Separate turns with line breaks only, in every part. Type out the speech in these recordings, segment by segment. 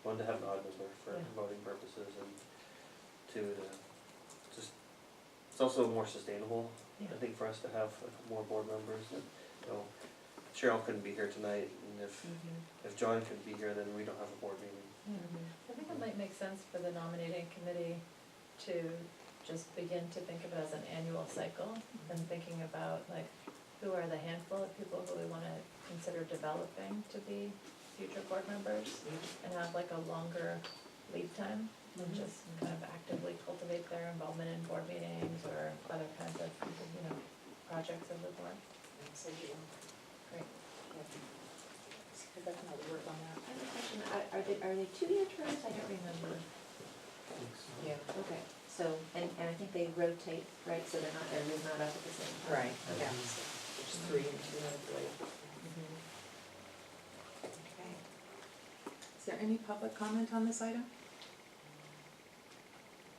one, to have an odd number for
Yeah.
voting purposes, and two, to just, it's also more sustainable,
Yeah.
I think, for us to have more board members, and, you know, Cheryl couldn't be here tonight, and if John couldn't be here, then we don't have a board meeting.
I think it might make sense for the nominating committee to just begin to think of it as an annual cycle, and thinking about like, who are the handful of people who we wanna consider developing to be future board members, and have like a longer lead time, and just kind of actively cultivate their involvement in board meetings or other kinds of, projects of the board. Great.
So definitely work on that.
I have a question, are they 2-year terms? I don't remember.
Yeah.
Okay, so, and I think they rotate, right, so everybody's not up at the same time?
Right, yeah, so there's 3 and 2, I believe. Okay. Is there any public comment on this item?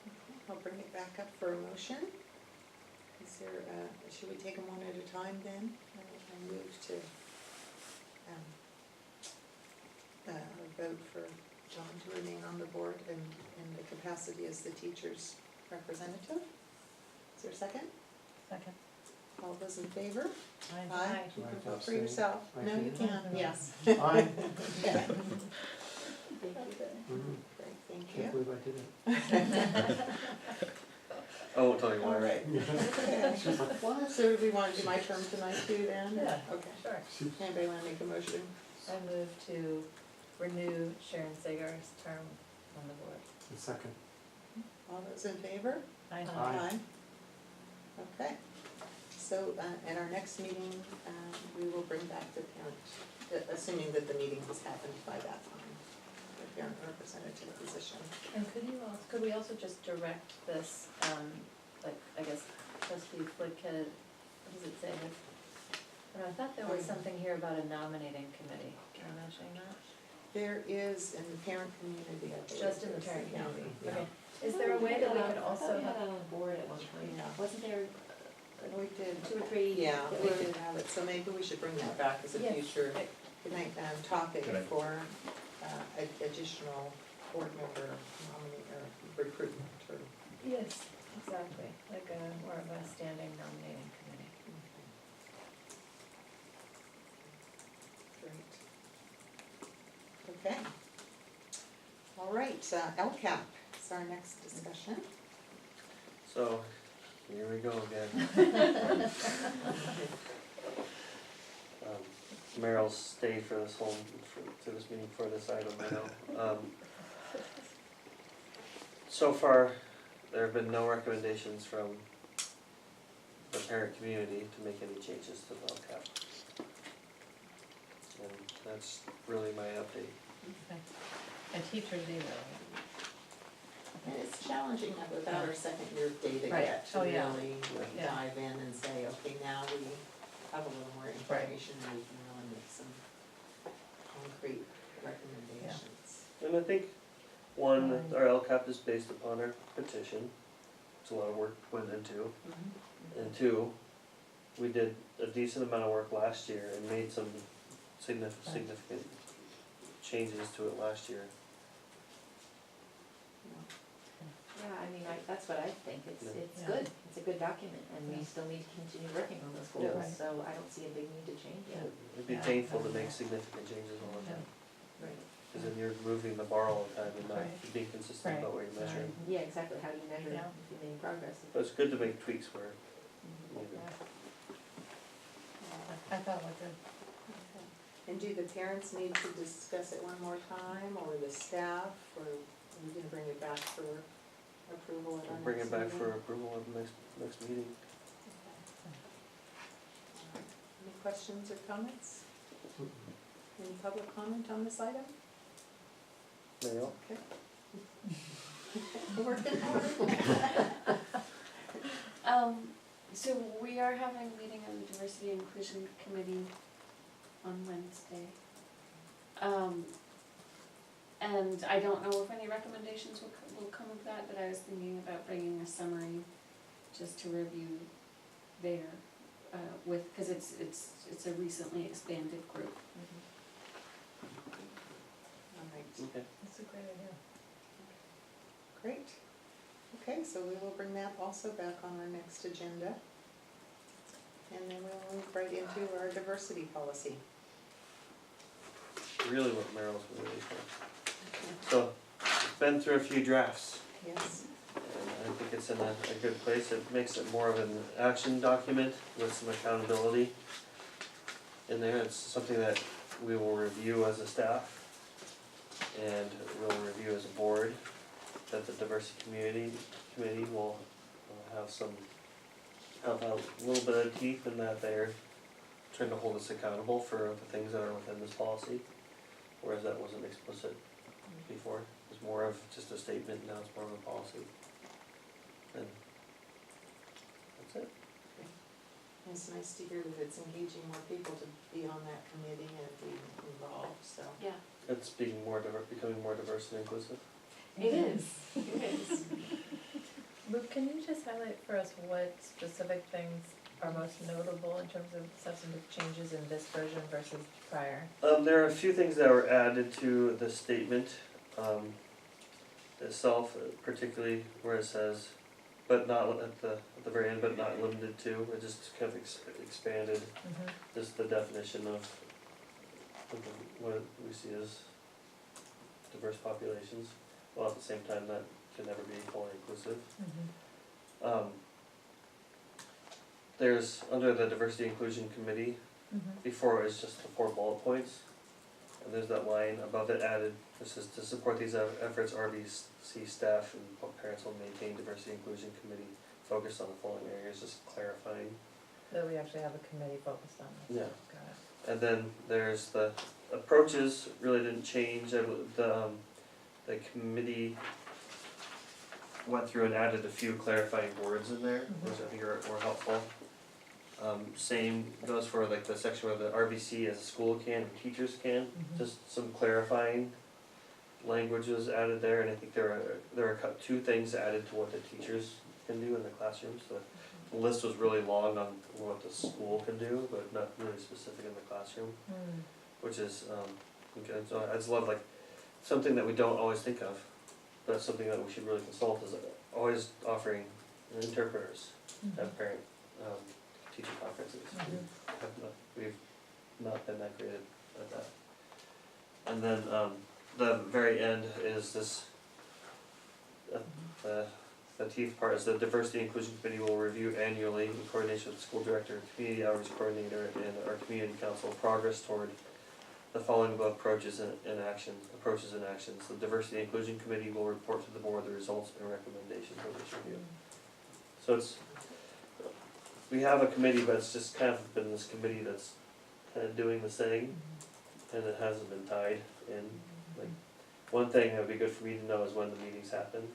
Okay, I'll bring it back up for a motion. Is there, should we take them one at a time then? I move to, vote for John to remain on the board in the capacity as the teacher's representative. Is there a second?
Second.
All those in favor?
Aye.
You
Do I
can
have to
vote for
abstain?
yourself.
I
No, you
can.
can, yes.
Aye.
Yeah.
Mhm.
Great, thank
Can't
you.
believe I did it.
I won't tell you
All
why.
right. Okay.
She's like, what?
So do we want to do my term tonight too then?
Yeah.
Okay.
Sure.
Anybody want to make a motion?
I move to renew Sharon Sagar's term on the board.
The second.
All those in favor?
Aye.
Aye.
Okay. So, at our next meeting, we will bring back the parent, assuming that the meeting has happened by that time, the parent representative position.
And could we also just direct this, like, I guess trustee Flickhead, what does it say? I thought there was something here about a nominating committee. Can I mention that?
There is in the parent community, I believe.
Just in the
there's
parent
yeah,
community.
yeah.
Okay. Is there a way that we could
I thought
also
we had
have?
that on the board at one point.
Yeah.
Wasn't there
We did.
2 or 3?
Yeah,
that
we did have it, so maybe we should bring that back as a
Yes.
future
Like,
topic
Good idea.
for additional board member nominee or recruitment or.
yes, exactly, like a, more of a standing nominating committee.
Great. Okay. All right, LCAP is our next discussion.
So, here we go again. Meryl'll stay for this to this meeting for this item, I know. So far, there have been no recommendations from the parent community to make any changes to the LCAP. And that's really my update.
And teachers either.
And it's challenging that without our second year of data
Right.
yet to
Oh, yeah.
really
Yeah.
dive in and say, okay, now we have a little more information and we can really make some concrete recommendations.
And I think, one, our LCAP is based upon our petition, it's a lot of work went into. And two, we did a decent amount of work last year and made some significant changes to it last year.
Yeah, I mean, that's what I think, it's
Yeah.
good, it's a good document, and we
Yeah.
still need to continue working on those
Yeah.
goals, so I don't see a big need to change it.
It'd be
Yeah.
painful to make significant changes all the time,
Right.
because then you're moving the bar all the time and not
Right.
being consistent about what you're measuring.
Yeah, exactly, how do you measure
Yeah.
if you're making progress?
But it's good to make tweaks where needed.
I thought like a,
And do the parents need to discuss it one more time, or the staff, or are we gonna bring it back for approval at our next meeting?
Bring it back for approval at the next meeting.
Any questions or comments? Any public comment on this item?
Meryl?
Okay. Working hard.
So we are having a meeting of the Diversity and Inclusion Committee on Wednesday. And I don't know if any recommendations will come of that, but I was thinking about bringing a summary just to review there, cause it's a recently expanded group.
All right.
Okay.
that's a great idea.
Great. Okay, so we will bring that also back on our next agenda. And then we'll move right into our diversity policy.
Really what Merrill's been waiting for. So, it's been through a few drafts,
Yes.
and I think it's in a good place. It makes it more of an action document with some accountability in there. It's something that we will review as a staff, and we'll review as a board, that the diversity committee will have a little bit of teeth in that they're trying to hold us accountable for the things that are within this policy, whereas that wasn't explicit before. It was more of just a statement, now it's more of a policy. And that's it.
It's nice to hear that it's engaging more people to be on that committee and be involved, so.
Yeah,
It's becoming more diverse and inclusive.
it is, it is.
Luke, can you just highlight for us what specific things are most notable in terms of substantive changes in this version versus prior?
There are a few things that were added to the statement itself, particularly where it says, but not at the very end, but not limited to. It just kind of expanded just the definition of what we see as diverse populations, while at the same time that can never be fully inclusive. There's, under the Diversity Inclusion Committee, before it was just the 4 bullet points, and there's that line above it added, which says, to support these efforts, RBC staff and parents will maintain Diversity Inclusion Committee focused on the following areas, just clarifying.
That we actually have a committee focused on this.
Yeah.
Got it.
And then there's the approaches really didn't change. The committee went through and added a few clarifying words in there, which I think are helpful. Same goes for like the section where the RBC as a school can and teachers can. Just some clarifying language was added there, and I think there are 2 things added to what the teachers can do in the classrooms. The list was really long on what the school can do, but not really specific in the classroom, which is good. So I just love like something that we don't always think of, but something that we should really consult is always offering interpreters at parent teacher conferences. We've not been that great at that. And then the very end is this, the teeth part is the Diversity Inclusion Committee will review annually in coordination with the school director, community outreach coordinator, and our community council progress toward the following above approaches and actions. The Diversity Inclusion Committee will report to the board the results and recommendations of this review. So we have a committee, but it's just kind of been this committee that's kind of doing this thing, and it hasn't been tied in. Like, one thing that would be good for me to know is when the meetings happen.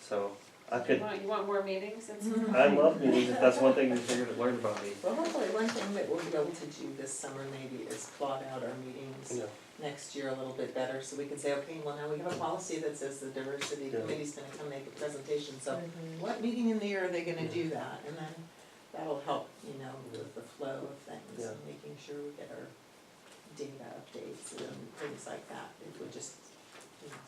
So I could.
You want more meetings?
I love meetings. If that's one thing you're gonna learn about me.
Well, hopefully one thing that we'll be able to do this summer maybe is plot out our meetings
Yeah.
next year a little bit better, so we can say, okay, well, now we have a policy that says the diversity
Yeah.
committee's gonna come make a presentation, so what meeting in the year are they gonna do that? And then that'll help, with the flow of things
Yeah.
and making sure we get our data updates and things like that. It would just,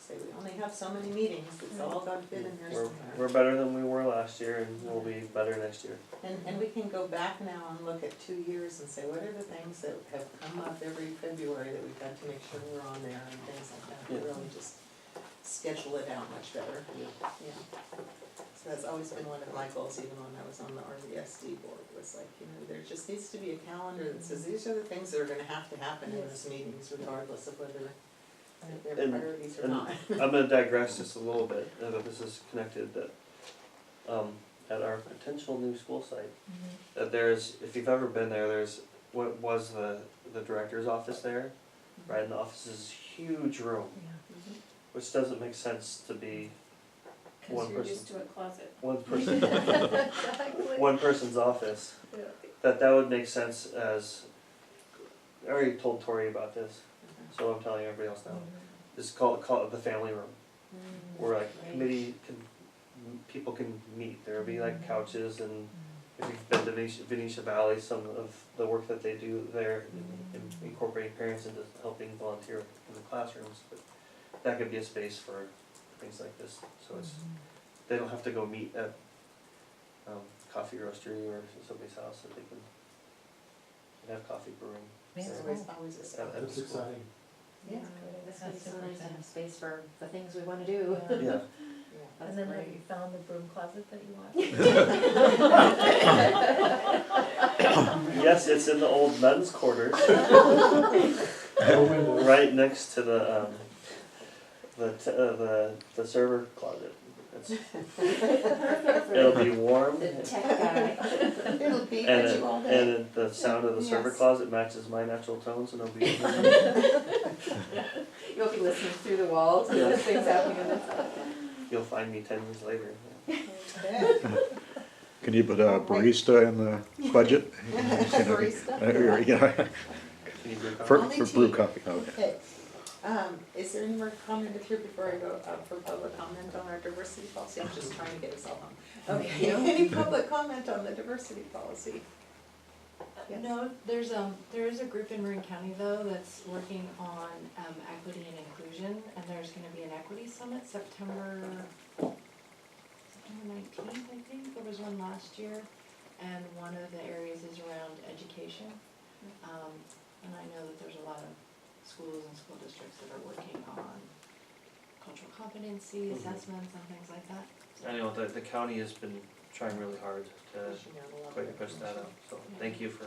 say we only have so many meetings, it's all got to fit in there somewhere.
We're better than we were last year, and we'll be better next year.
And we can go back now and look at 2 years and say, what are the things that have come up every February that we've got to make sure we're on there and things like that.
Yeah.
Really just schedule it out much better. Yeah. So that's always been one of my goals, even when I was on the RVSD board, was like, there just needs to be a calendar that says, these are the things that are gonna have to happen in this meetings, regardless of whether they're
And-
priorities or
and
not.
I'm gonna digress just a little bit, but this is connected, that, at our potential new school site, that there's, if you've ever been there, there's, what was the director's office there, right, and the office is a huge room, which doesn't make sense to be one
Cause you're
person,
used to a closet.
one person's office. That would make sense as, I already told Tori about this, so I'm telling everybody else now. Just call it the family room, where like committee people can meet. There'll be like couches, and if you've been to Venetia Valley, some of the work that they do there in incorporating parents into helping volunteer in the classrooms, but that could be a space for things like this, so it's, they don't have to go meet at, coffee roastery or somebody's house, that they can have coffee brewing.
It's always a start.
At
That's
the school.
exciting.
Yeah.
This would be so nice to have space for the things we wanna do.
Yeah.
Yeah,
That's
And then have
great.
you found the broom closet that you want?
yes, it's in the old men's quarters,
No windows.
right next to the server closet. It's, it'll be warm,
The tech guy.
It'll be
and
at
it,
you all day.
and it, the sound of the server
Yes.
closet matches my natural tones, and it'll be,
You'll be listening through the walls and those things happening in this.
you'll find me 10 years later.
Okay.
Can you put a barista in the budget?
Barista?
Yeah,
Can you brew coffee?
for
Only
brew
tea.
coffee, okay.
Okay, is there any more comment here before I go for public comment on our diversity policy? I'm just trying to get us all home. Okay, any public comment on the diversity policy? Yes.
No, there is a group in Marin County though that's working on equity and inclusion, and there's gonna be an equity summit September 19th, I think. There was one last year, and one of the areas is around education. And I know that there's a lot of schools and school districts that are working on cultural competency assessments and things like that.
I know the county has been trying really hard to
Pushing out a lot of
quite push that out, so thank you for,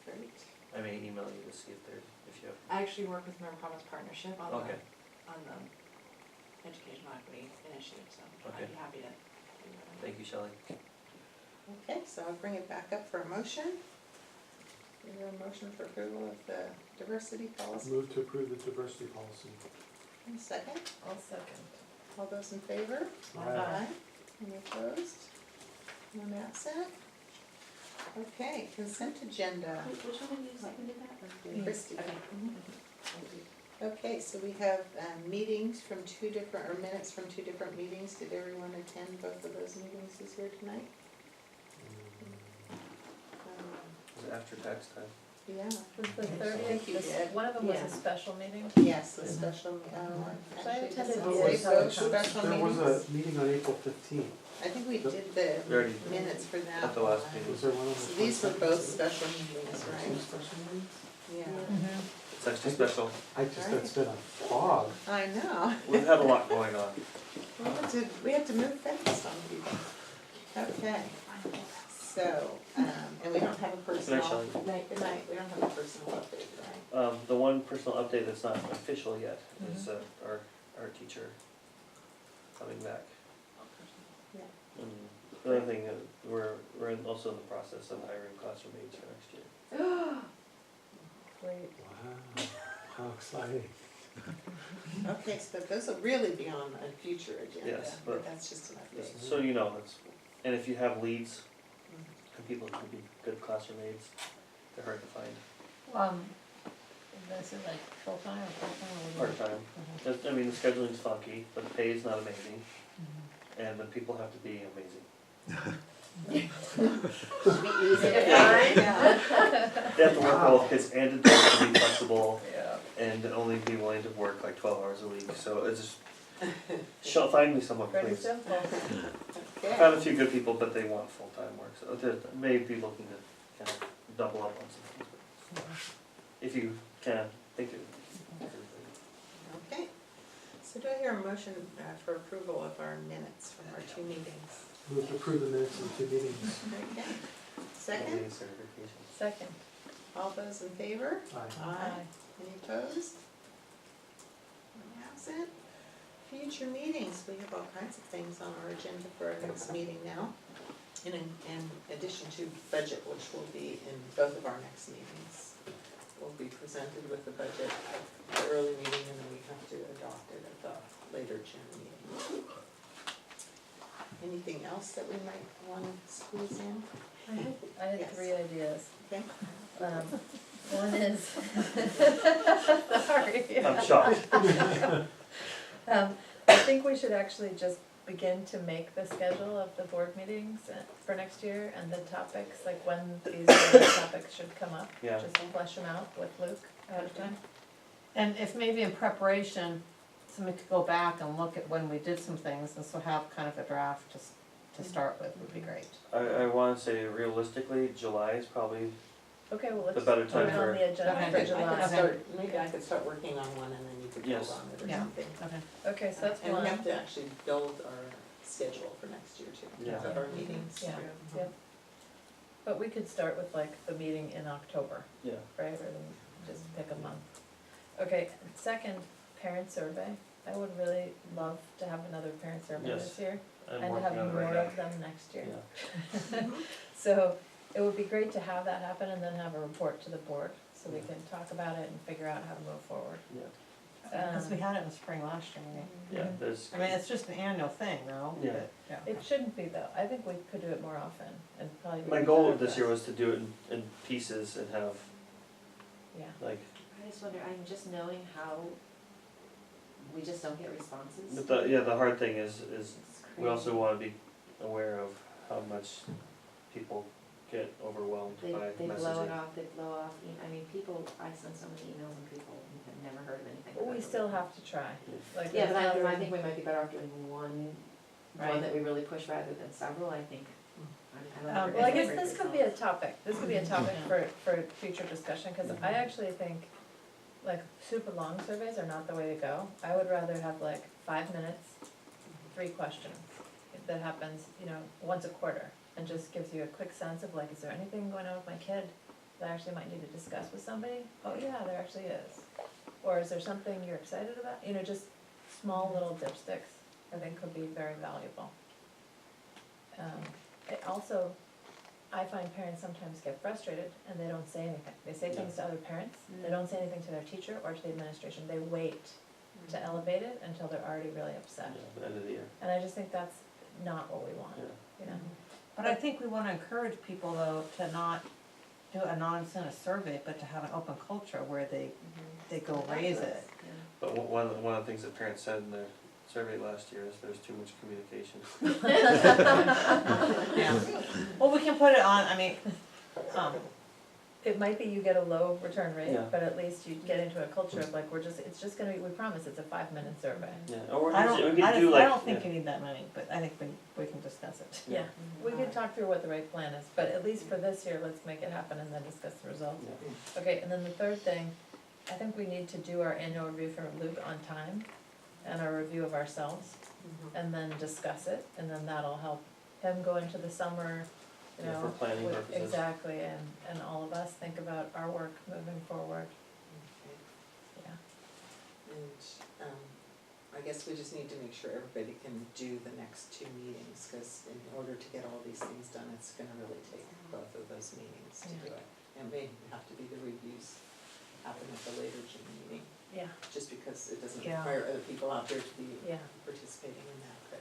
Great.
I may email you to see if there, if you have,
I actually work with Marin Promise Partnership on the
okay,
educational equity initiative, so
Okay.
I'd be happy to do that.
thank you, Shelley.
Okay, so I'll bring it back up for a motion. Is there a motion for approval of the diversity policy?
Move to approve the diversity policy.
Second,
I'll second.
all those in favor?
Aye.
Any opposed? None absent? Okay, consent agenda.
Which one of you seconded that?
Christie.
Okay.
Okay, so we have meetings from two different, or minutes from two different meetings. Did everyone attend both of those meetings this year tonight?
Is it after tax time?
Yeah.
Was the
I think
30th,
you
this-
did.
one of them was
Yeah.
a special meeting?
Yes, the special,
So I
actually,
attended
this
both.
is both special
There was
meetings.
a meeting on April 15th.
I think we did
We already
the minutes for that
at the last
one.
meeting.
Was there one on the
So these were
22nd?
both special meetings,
Two
right?
special meetings?
Yeah.
It's extra special.
I just, that's been a fog.
I know.
We've had a lot going on.
We had to move fast on people. Okay, so, and we don't have a personal.
Shelley.
Good night, we don't have a personal update, right?
The one personal update that's not official yet is our teacher coming back.
Yeah.
And the other thing, also in the process of hiring classroom aides for next year.
Great.
Wow, how exciting.
Okay, so those will really be on a future agenda,
Yes,
but
but-
that's just an update.
Just so you know, and if you have leads, and people who be good classroom aides, they're hard to find,
This is like full-time or part-time or what?
part-time. I mean, the scheduling's funky, but the pay is not amazing, and the people have to be amazing.
Should be easy to
Yeah,
find.
yeah.
They have to work well with kids and adults to be flexible,
Yeah.
and only be willing to work like 12 hours a week, so it's just, find me someone,
Pretty
please.
simple.
I
Okay.
found a few good people, but they want full-time work, so they may be looking to kind of double up on some things, but if you can, think of it.
Okay, so do I hear a motion for approval of our minutes from our two meetings?
Move to approve the minutes of the two meetings.
Okay, second,
Any certification.
Second.
all those in favor?
Aye.
Any opposed? Any absent? Future meetings, we have all kinds of things on our agenda for our next meeting now. In addition to budget, which will be in both of our next meetings. We'll be presented with the budget at the early meeting, and then we have to adopt it at the later June meeting. Anything else that we might want to squeeze in?
I had
Yes.
3 ideas.
Okay.
One is, sorry.
I'm shocked.
I think we should actually just begin to make the schedule of the board meetings for next year and the topics, like when these topics should come up?
Yeah.
Just flesh them out with Luke ahead of time?
And if maybe in preparation, somebody could go back and look at when we did some things, and so have kind of a draft to start with would be great.
I wanna say realistically, July is probably,
Okay, well,
The
let's
better
put
time
it
for-
on the agenda
Okay.
for
I
July.
could start, maybe I could start working on one and then you could build
Yes.
on it or
Yeah.
something.
Okay.
Okay, so that's
And we
one.
have to actually build our schedule for next year too,
Yeah.
of our meetings.
Yeah. Yep. But we could start with like the meeting in October,
yeah,
right, or just pick a month. Okay, second, parent survey. I would really love to have another parent survey
Yes.
this year,
I'm
and to
working
have
on it
more
right now.
of them next year.
Yeah,
So it would be great to have that happen and then have a report to the board, so we can talk about it and figure out how to move forward.
yeah,
Because we had it in the spring last year, right?
yeah, there's,
I mean, it's just an annual thing, though.
Yeah.
but, yeah.
It shouldn't be though, I think we could do it more often and probably.
my goal this year was to do it in pieces and have,
Yeah,
like,
I just wonder, I'm just knowing how we just don't get responses.
but the hard thing is
It's
we also
crazy.
wanna be aware of how much people get overwhelmed
They,
by
they blow it
messaging.
off, I mean, people, I send so many emails and people have never heard of anything.
but we
about
still
it.
have to try, like.
Yeah, but
that's
I
another-
think we might be better off doing one
Right.
that we really push rather than several, I think. I don't know if
Well, I
we're
guess
getting
this
great
could be a
results.
topic, this could be a topic for future discussion, cause I actually think, like, super long surveys are not the way to go. I would rather have like 5 minutes, 3 questions, that happens, once a quarter, and just gives you a quick sense of like, is there anything going on with my kid that I actually might need to discuss with somebody? Oh yeah, there actually is. Or is there something you're excited about, just small little dipsticks, I think could be very valuable. It also, I find parents sometimes get frustrated and they don't say anything. They say things to other parents, they don't say anything to their teacher or to the administration. They wait to elevate it until they're already really
Yeah,
upset.
the end of the year,
And I just think that's not what we want,
yeah.
But I think we wanna encourage people, though, to not do a non-incentive survey, but to have an open culture where they go raise it.
Yeah.
But one of the things that parents said in their survey last year is there's too much communication.
Yeah. Well, we can put it on,
It might be you get a low return rate,
Yeah.
but at least you get into a culture of like, it's just gonna be, we promise it's a 5-minute survey.
Yeah, or
I
we
don't,
could do like.
I don't think you need that many, but I think we can discuss it.
Yeah, we could talk through what the right plan is, but at least for this year, let's make it happen and then discuss the results.
Yeah.
Okay, and then the third thing, I think we need to do our annual review for Luke on time and our review of ourselves, and then discuss it, and then that'll help him go into the summer,
Yeah, for planning
with-
purposes.
exactly, and all of us think about our work moving forward,
Okay.
yeah.
And, I guess we just need to make sure everybody can do the next 2 meetings, cause in order to get all these things done, it's gonna really take both of those meetings to do it. And may have to be the reviews happen at the later June meeting,
Yeah,
just because it doesn't
Yeah.
require other people out there to be
yeah,
participating in that, but,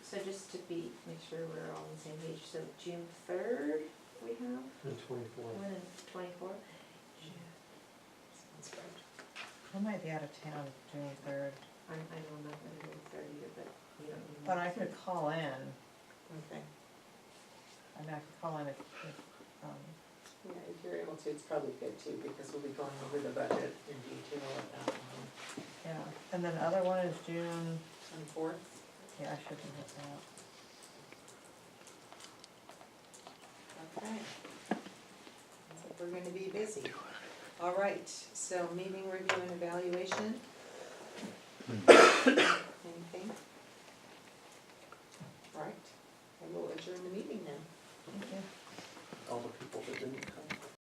So just to make sure we're all on the same page, so June 3rd we have,
And 24.
when in 24?
sounds right.
I might be out of town June 3rd,
I know I'm not gonna do the 3rd either, but you don't need.
but I could call in.
Okay,
I mean, I could call in if
yeah, if you're able to, it's probably good too, because we'll be going over the budget in detail at that one.
yeah. And then the other one is June,
24th?
yeah, I shouldn't hit that.
Okay. So we're gonna be busy. All right, so meeting review and evaluation. Anything? All right, I will adjourn the meeting now.
thank you.
All the people that didn't come.